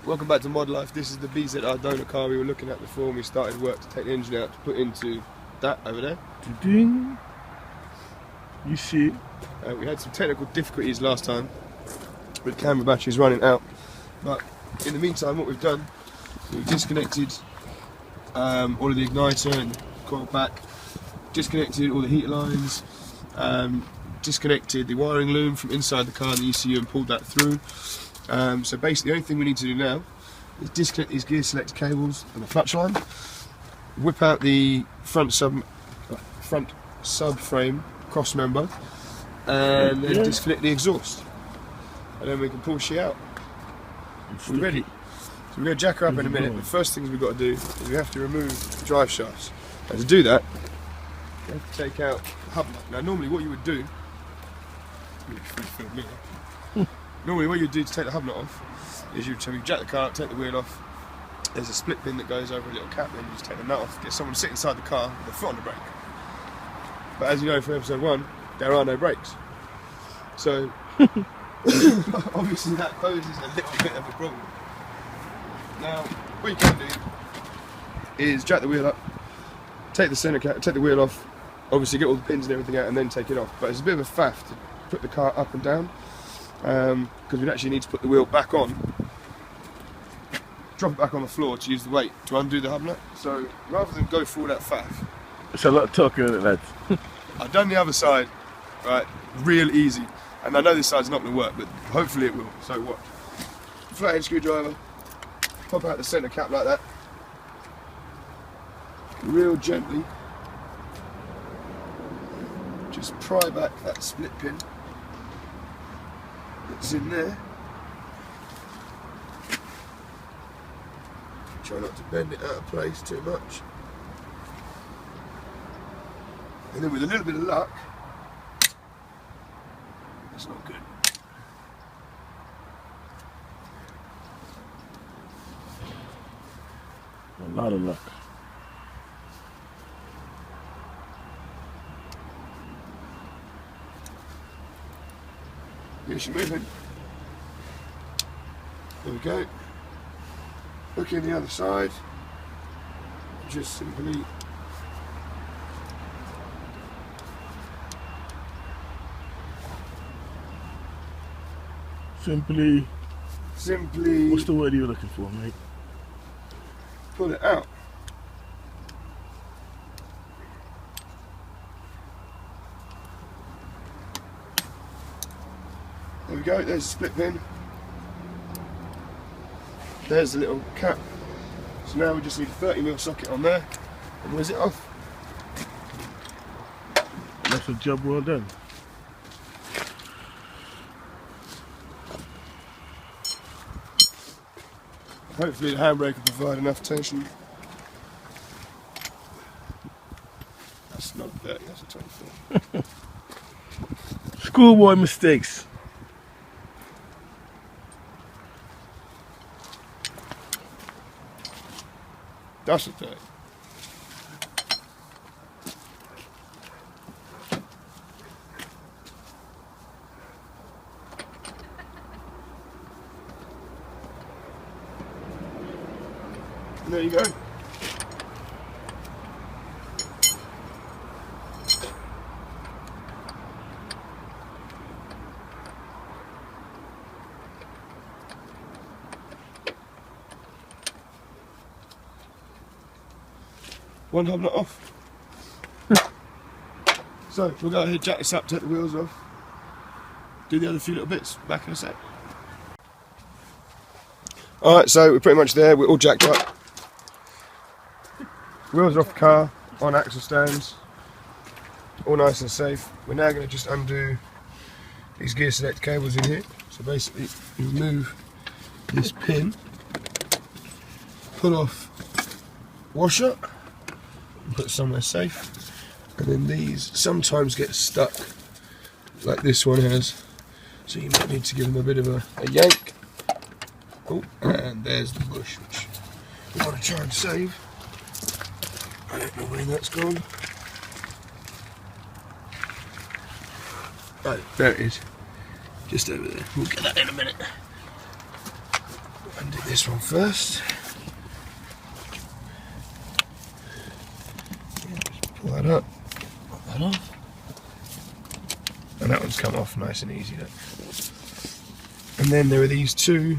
Welcome back to Mod Life. This is the BZR donor car we were looking at before we started work to take the engine out to put into that over there. Ding. You see. We had some technical difficulties last time with camera batteries running out, but in the meantime what we've done, we've disconnected all of the igniter and coil pack, disconnected all the heater lines, disconnected the wiring loom from inside the car, the ECU, and pulled that through. So basically the only thing we need to do now is disconnect these gear select cables and the clutch line, whip out the front subframe cross member, and then disconnect the exhaust, and then we can pull she out. We're ready. So we're going to jack her up in a minute. The first things we've got to do is we have to remove the drive shafts. And to do that, you have to take out the hub nut. Now normally what you would do, normally what you do to take the hub nut off is you jack the car up, take the wheel off. There's a split pin that goes over a little cap, then you just take the nut off, get someone to sit inside the car with their foot on the brake. But as you know from episode 1, there are no brakes. So obviously that poses a little bit of a problem. Now what you can do is jack the wheel up, take the centre cap, take the wheel off, obviously get all the pins and everything out and then take it off. But it's a bit of a faff to put the car up and down, because we'd actually need to put the wheel back on, drop it back on the floor to use the weight to undo the hub nut. So rather than go through all that faff, it's a lot of talking, isn't it, lads? I've done the other side, right, real easy, and I know this side's not going to work, but hopefully it will. So what? Flathead screwdriver, pop out the centre cap like that, real gently, just pry back that split pin that's in there. Try not to bend it out of place too much. And then with a little bit of luck, that's not good. A lot of luck. Here's your movement. There we go. Look in the other side. Just simply what's the word you're looking for, mate? Pull it out. There we go, there's the split pin. There's the little cap. So now we just need a 30mm socket on there, and whiz it off. That's a job well done. Hopefully the handbrake will provide enough tension. That's not 30, that's a 24. Schoolboy mistakes. That's a 30. And there you go. One hub nut off. So we'll go ahead, jack this up, take the wheels off, do the other few little bits, back in a sec. Alright, so we're pretty much there, we're all jacked up. Wheels are off the car, on axle stands, all nice and safe. We're now going to just undo these gear select cables in here. So basically you remove this pin, pull off washer, put it somewhere safe, and then these sometimes get stuck like this one has, so you might need to give them a bit of a yank. Oh, and there's the bush, which we want to try and save. I don't know where that's gone. Oh, there it is, just over there. We'll get that in a minute. Undo this one first. Just pull that up, pop that off. And that one's come off nice and easy. Look. And then there are these two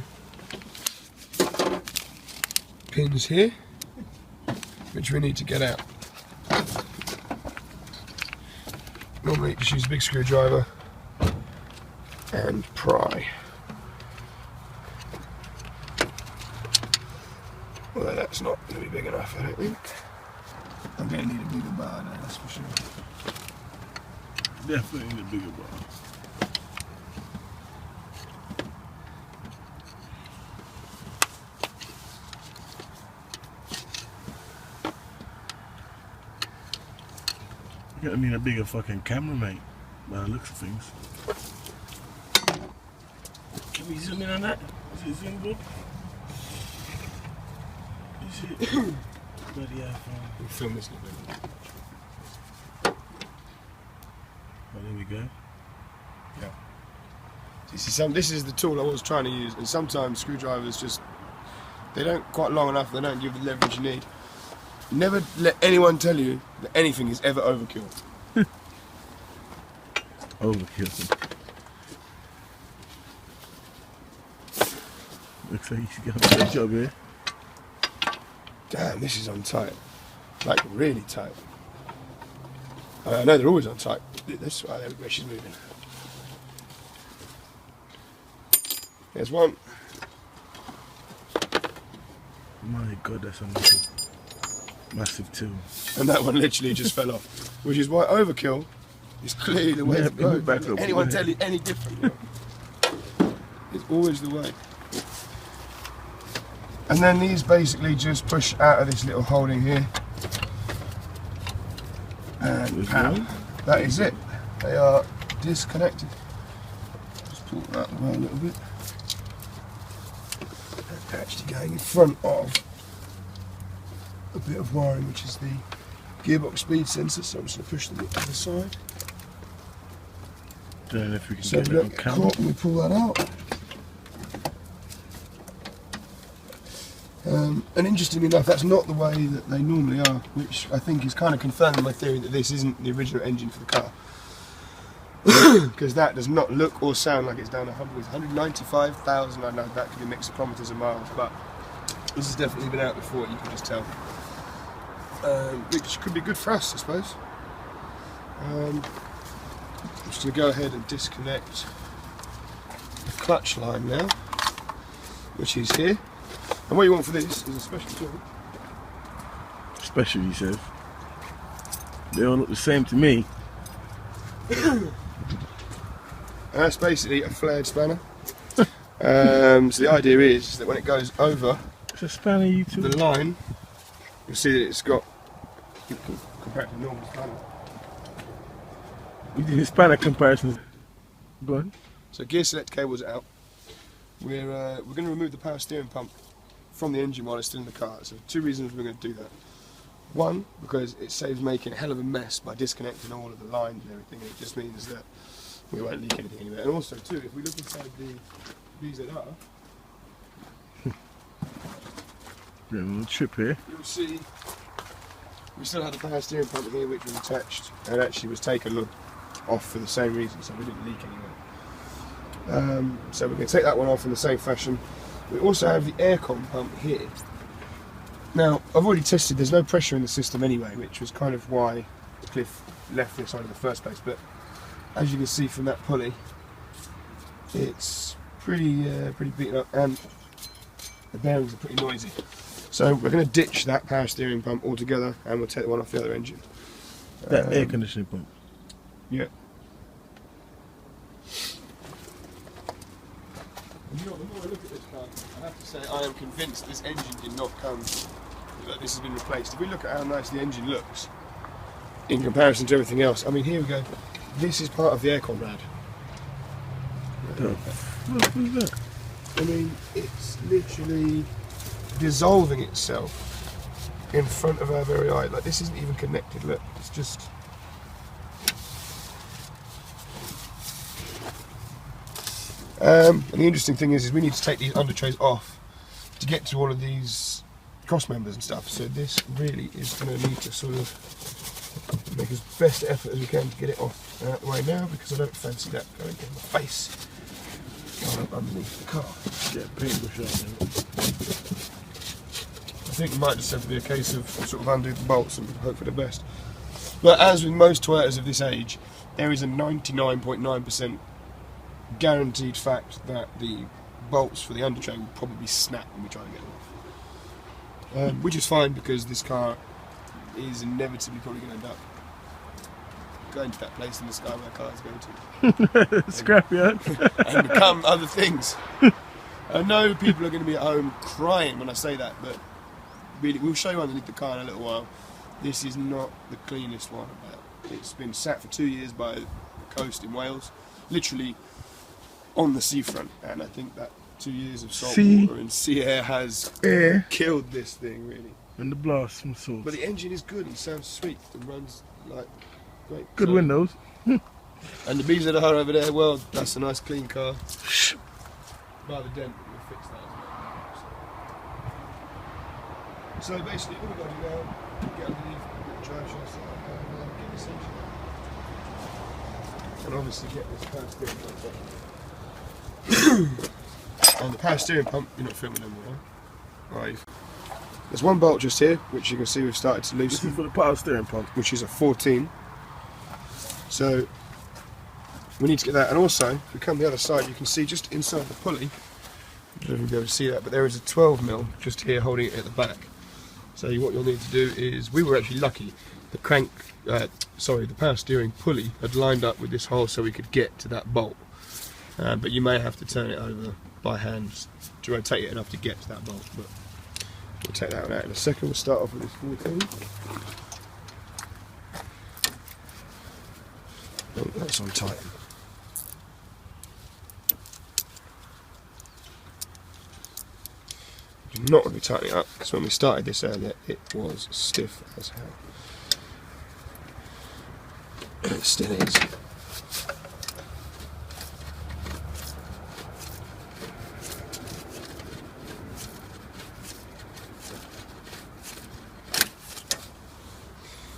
pins here, which we need to get out. Normally just use a big screwdriver and pry. Although that's not going to be big enough, I don't think. I'm going to need a bigger bar now, that's for sure. Definitely need a bigger bar. You're gonna need a bigger fucking camera, mate, by the looks of things. Can we zoom in on that? Is it zoom good? Is it? Bloody iPhone. We'll film this in a bit. Oh, there we go. Yeah. You see, this is the tool I was trying to use, and sometimes screwdrivers just, they don't quite long enough, they don't give the leverage you need. Never let anyone tell you that anything is ever overkill. Overkill. Looks like you got a good job here. Damn, this is on tight. Like, really tight. I know they're always on tight. This, oh, there we go, she's moving. There's one. My God, that's a massive tool. And that one literally just fell off. Which is why overkill is clearly the way to go. Don't anyone tell you any different. It's always the way. And then these basically just push out of this little holding here. And pow, that is it. They are disconnected. Just pull that away a little bit. And actually going in front of a bit of wiring, which is the gearbox speed sensor. So I'm just going to push them to the side. Don't know if we can So get we it don't on get camera. caught when we pull that out. And interestingly enough, that's not the way that they normally are, which I think is kind of confirming my theory that this isn't the original engine for the car. Because that does not look or sound like it's down 195,000. I know that could be mixed kilometres and miles, but this has definitely been out before, you can just tell. Which could be good for us, I suppose. I'm just going to go ahead and disconnect the clutch line now, which is here. And what you want for this is a special tool. Special, he says. They all look the same to me. And that's basically a flared spanner. So the idea is that when it goes over It's a spanner, you two. the line, you'll see that it's got, compared to normal spanner. We did a spanner comparison. Go on. So gear select cable's out. We're going to remove the power steering pump from the engine while it's still in the car. So two reasons we're going to do that. One, because it saves making a hell of a mess by disconnecting all of the lines and everything, and it just means that we won't leak anything anywhere. And also too, if we look inside the BZR, We're on a little trip here. you'll see we still had the power steering pump here which was attached and actually was taken off for the same reason, so we didn't leak anywhere. So we're going to take that one off in the same fashion. We also have the aircon pump here. Now, I've already tested, there's no pressure in the system anyway, which was kind of why Cliff left this on in the first place, but as you can see from that pulley, it's pretty beaten up and the bearings are pretty noisy. So we're going to ditch that power steering pump altogether and we'll take the one off the other engine. That air conditioning pump. Yeah. You know, the more I look at this car, I have to say I am convinced this engine did not come, that this has been replaced. If we look at how nice the engine looks in comparison to everything else, I mean, here we go. This is part of the aircon rad. What was that? I mean, it's literally dissolving itself in front of our very eye. Like, this isn't even connected, look, it's just... And the interesting thing is we need to take these under trays off to get to all of these cross members and stuff. So this really is going to need to sort of make as best effort as we can to get it off out the way now, because I don't fancy that going in my face, going up underneath the car. Yeah, paintbrush out there. I think it might just have to be a case of sort of undo the bolts and hope for the best. But as with most Toyotas of this age, there is a 99.9% guaranteed fact that the bolts for the undertray will probably snap when we try to get them off. Which is fine, because this car is inevitably probably going to end up going to that place in the sky where cars go to. Scrapyard. And become other things. I know people are going to be at home crying when I say that, but really, we'll show you underneath the car in a little while. This is not the cleanest one about. It's been sat for 2 years by the coast in Wales, literally on the seafront, and I think that 2 years of salt water and sea air has killed this thing, really. And the blast from salt. But the engine is good and sounds sweet and runs like great. Good windows. And the BZR over there, well, that's a nice clean car. By the dent, we'll fix that as well. So basically, all we've got to do now, get underneath, get the drive shafts out, and get this engine out. And obviously get this power steering pump up. And the power steering pump, you're not filming anymore, right? There's one bolt just here, which you can see we've started to loosen. This is for the power steering pump. Which is a 14. So we need to get that. And also, if we come the other side, you can see just inside the pulley, I don't know if you'll be able to see that, but there is a 12mm just here holding it at the back. So what you'll need to do is, we were actually lucky, the the power steering pulley had lined up with this hole so we could get to that bolt. But you may have to turn it over by hand to rotate it enough to get to that bolt. But we'll take that one out in a second. We'll start off with this 14. Oh, that's on tight. You're not going to be tightening it up, because when we started this earlier, it was stiff as hell. It still is.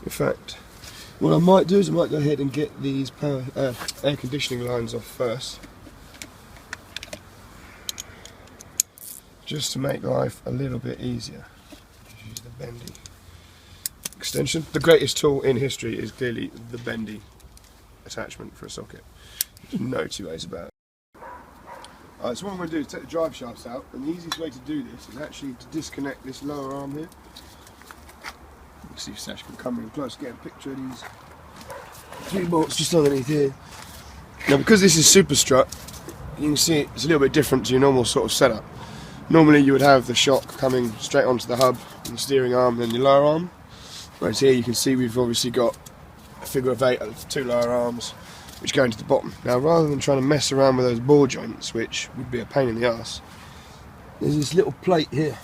In fact, what I might do is I might go ahead and get these air conditioning lines off first, just to make life a little bit easier. Just use the bendy extension. The greatest tool in history is clearly the bendy attachment for a socket. There's no two ways about it. Alright, so what I'm going to do is take the drive shafts out, and the easiest way to do this is actually to disconnect this lower arm here. You can see if Sash can come in close, get a picture of these 3 bolts just underneath here. Now, because this is super strut, you can see it's a little bit different to your normal sort of setup. Normally you would have the shock coming straight onto the hub and the steering arm and then your lower arm. Whereas here you can see we've obviously got a figure of 8 of 2 lower arms which go into the bottom. Now, rather than trying to mess around with those ball joints, which would be a pain in the ass, there's this little plate here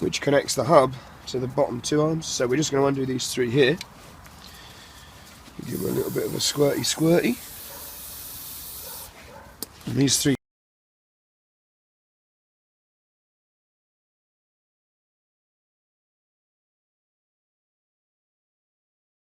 which connects the hub to the bottom 2 arms. So we're just going to undo these 3 here. Give them a little bit of a squirty. And these 3